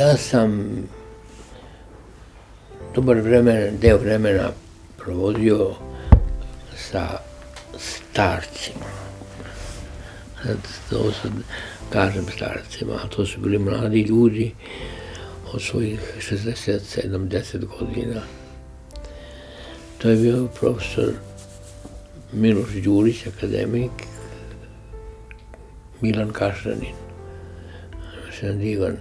Ja sam deo vremena provodio sa starcima. To sad kažem starcima, a to su bili mladi ljudi od svojih 60-70 godina. To je bio profesor Miloš Đurić, akademik, Milan Kašranin, jedan divan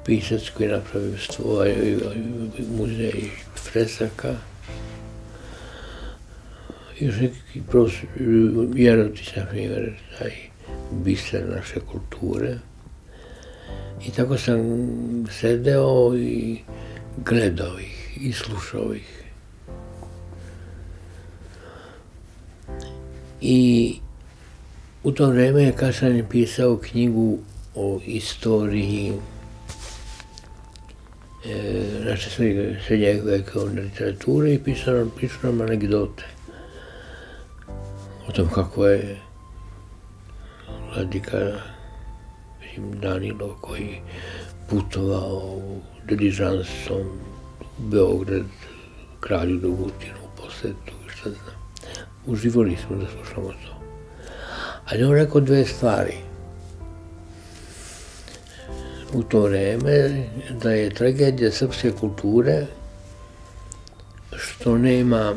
pisac koji je napravio svoj muzej fresaka. Još neki profesor Jerotić, na primjer, taj biser naše kulture. I tako sam sedeo i gledao ih i slušao ih. I u to vreme je Kašranin pisao knjigu o istoriji naše srednjevekovne literature i pisao nam anegdote o tom kako je vladika Danilo, koji putovao diližansom u Beograd, kralju Dragutinu u posetu, šta znam. Uživali smo da slušamo to. Ali on rekao dve stvari. U to vreme da je tragedija srpske kulture što nema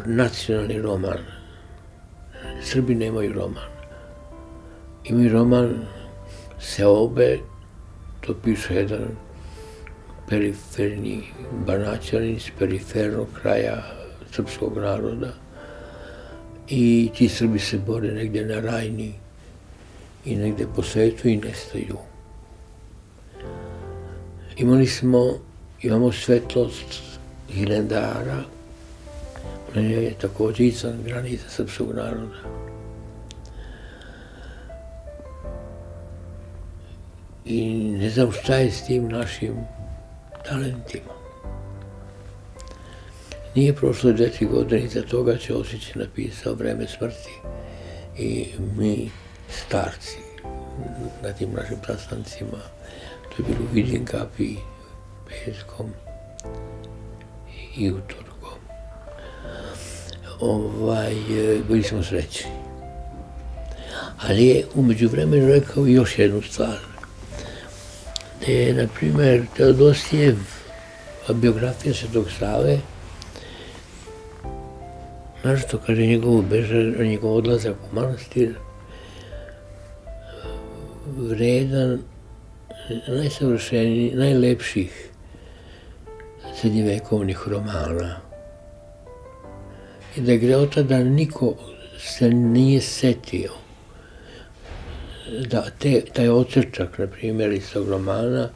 nacionalni roman. Srbi nemaju roman. Imaju roman seobe, to piše jedan periferni Banaćanin iz perifernog kraja srpskog naroda. I ti Srbi se bore negdje na Rajni i negdje po svetu i nestaju. Imamo svetlost Hilandara, ona je također izvan granica srpskog naroda. I ne znam šta je s tim našim talentima. Nije prošlo 2-3 godine, iza toga Ćosić je napisao Vreme smrti i mi starci na tim našim sastancima, to je bilo u Vidinkapi, petkom i utorkom. Bili smo srećni. Ali je umeđu vremenu rekao još jednu stvar. Da je, na primjer, Teodosijev biografija Svetog Save, našto kaže njegov odlazak u manastir, vredan, najsavršeniji, najlepših srednjevekovnih romana. I da je greota da niko se nije setio da taj odsečak, na primjer, iz tog romana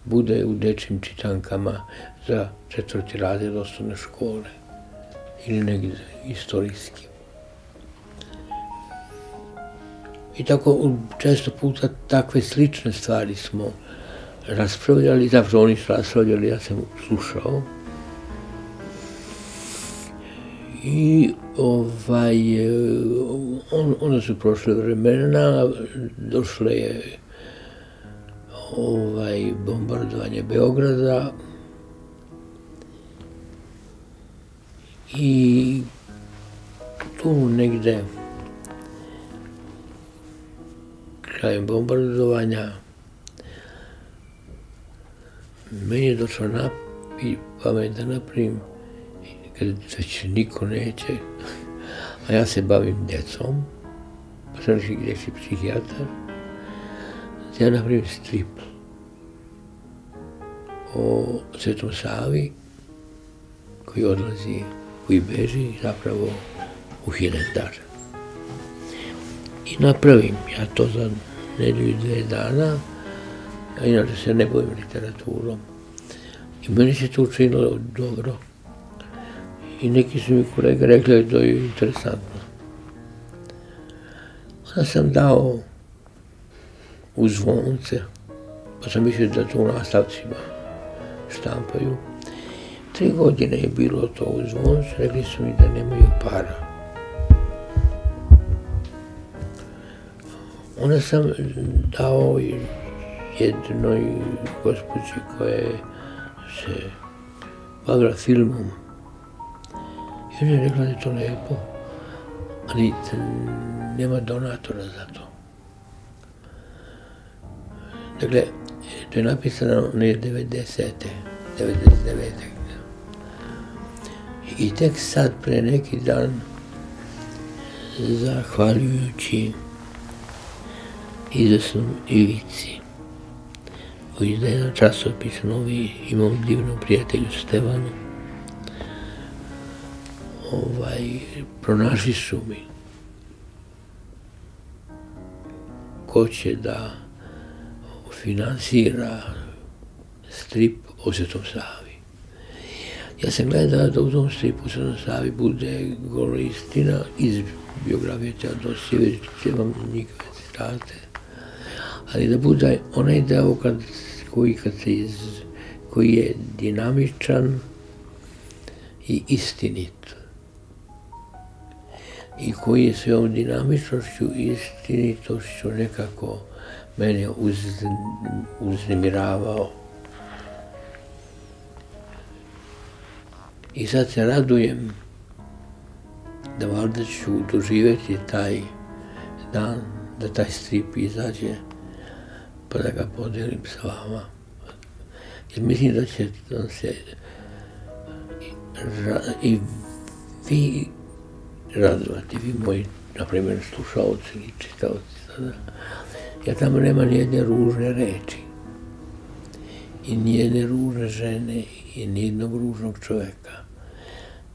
bude u dečjim čitankama za 4. razred osnovne škole ili negdje istorijski. I tako često puta takve slične stvari smo raspravljali, zapravo oni su raspravljali, ja sam slušao. I onda su prošle vremena, došle je bombardovanje Beograda i tu negde krajem bombardovanja meni je došlo pamet da napravim, kad već niko neće, a ja se bavim djecom, pa sam reći gdje si psihijatar, ja napravim strip o Svetom Savi koji odlazi, koji beži zapravo u Hilandar. I napravim ja to za 1-2 dana, a inače se ne bavim literaturom. I meni se to učinilo dobro. I neki su mi kolege rekli da je interesantno. Onda sam dao u zvonce, pa sam mislio da to u nastavcima štampaju. 3 godine je bilo to u zvoncu, rekli su mi da nemaju para. Onda sam dao jednoj gospođi koja se bavila filmom. I ona je rekla da je to lepo, ali nema donatora za to. Dakle, to je napisano ne 90. 99. I tek sad, pre neki dan, zahvaljujući izvesnom Ivici, koji izdaje jedan časopis novi, imam divnom prijatelju Stevanu, pronašli su mi ko će da finansira strip o Svetom Savi. Ja sam gledao da u tom stripu o Svetom Savi bude gola istina iz biografije Teodosije, vam nikakve citate, ali da bude onaj deo koji je dinamičan i istinit. I koji je svojom dinamičnošću i istinitošću nekako mene uznemiravao. I sad se radujem da valjda ću doživjeti taj dan, da taj strip izađe, pa da ga podelim s vama. Jer mislim da će se i vi radovati, vi moji, na primjer, slušalci i čitaoci sada. Ja tamo nema nijedne ružne reči, i nijedne ružne žene, i nijednog ružnog čoveka.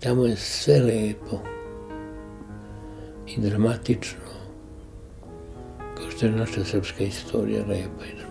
Tamo je sve lepo i dramatično, kao što je naša srpska istorija lepa i dramatična.